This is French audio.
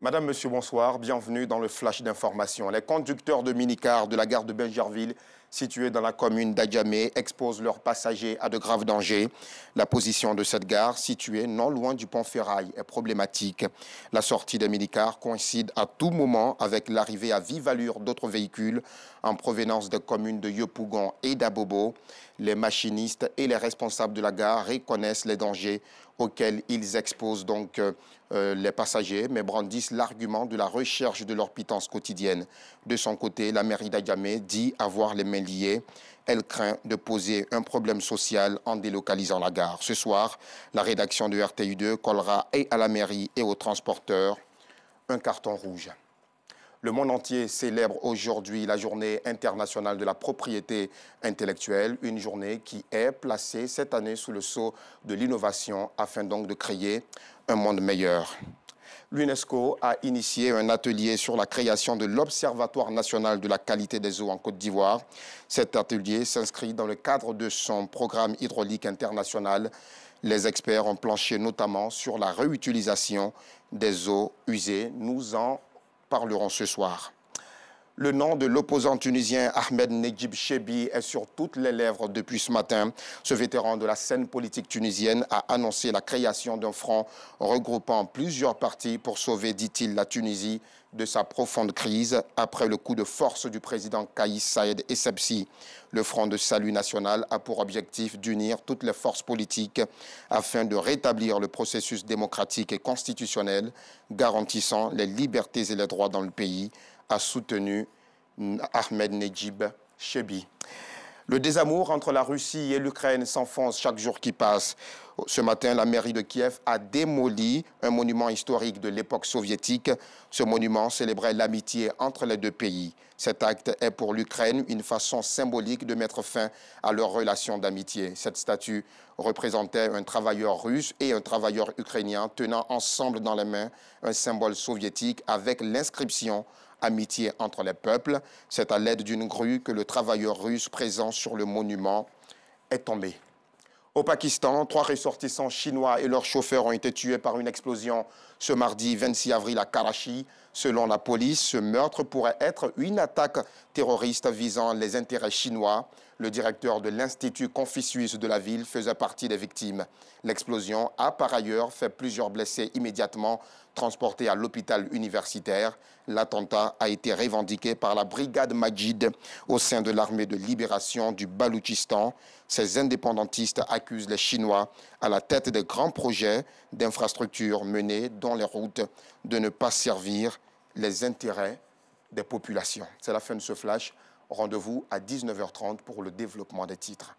Madame, Monsieur, bonsoir. Bienvenue dans le flash d'information. Les conducteurs de minicar de la gare de Bingerville, située dans la commune d'Adjamé, exposent leurs passagers à de graves dangers. La position de cette gare, située non loin du pont ferraille, est problématique. La sortie des minicars coïncide à tout moment avec l'arrivée à vive allure d'autres véhicules en provenance des communes de Yopougon et d'Abobo. Les machinistes et les responsables de la gare reconnaissent les dangers auxquels ils exposent donc les passagers, mais brandissent l'argument de la recherche de leur pitance quotidienne. De son côté, la mairie d'Adjamé dit avoir les mains liées. Elle craint de poser un problème social en délocalisant la gare. Ce soir, la rédaction de RTU2 collera et à la mairie et aux transporteurs un carton rouge. Le monde entier célèbre aujourd'hui la journée internationale de la propriété intellectuelle, une journée qui est placée cette année sous le sceau de l'innovation afin donc de créer un monde meilleur. L'UNESCO a initié un atelier sur la création de l'Observatoire national de la qualité des eaux en Côte d'Ivoire. Cet atelier s'inscrit dans le cadre de son programme hydraulique international. Les experts ont planché notamment sur la réutilisation des eaux usées. Nous en parlerons ce soir. Le nom de l'opposant tunisien Ahmed Nedjib Chebi est sur toutes les lèvres depuis ce matin. Ce vétéran de la scène politique tunisienne a annoncé la création d'un front regroupant plusieurs partis pour sauver, dit-il, la Tunisie de sa profonde crise après le coup de force du président Kais Saïed Essebsi. Le Front de Salut National a pour objectif d'unir toutes les forces politiques afin de rétablir le processus démocratique et constitutionnel garantissant les libertés et les droits dans le pays, a soutenu Ahmed Nedjib Chebi. Le désamour entre la Russie et l'Ukraine s'enfonce chaque jour qui passe. Ce matin, la mairie de Kiev a démoli un monument historique de l'époque soviétique. Ce monument célébrait l'amitié entre les deux pays. Cet acte est pour l'Ukraine une façon symbolique de mettre fin à leur relation d'amitié. Cette statue représentait un travailleur russe et un travailleur ukrainien tenant ensemble dans les mains un symbole soviétique avec l'inscription « Amitié entre les peuples ». C'est à l'aide d'une grue que le travailleur russe présent sur le monument est tombé. Au Pakistan, 3 ressortissants chinois et leurs chauffeurs ont été tués par une explosion ce mardi 26 avril à Karachi. Selon la police, ce meurtre pourrait être une attaque terroriste visant les intérêts chinois. Le directeur de l'Institut Confucius de la ville faisait partie des victimes. L'explosion a par ailleurs fait plusieurs blessés immédiatement transportés à l'hôpital universitaire. L'attentat a été revendiqué par la brigade Majid au sein de l'armée de libération du Baloutchistan. Ces indépendantistes accusent les Chinois à la tête des grands projets d'infrastructures menés dans les routes de ne pas servir les intérêts des populations. C'est la fin de ce flash. Rendez-vous à 19h30 pour le développement des titres.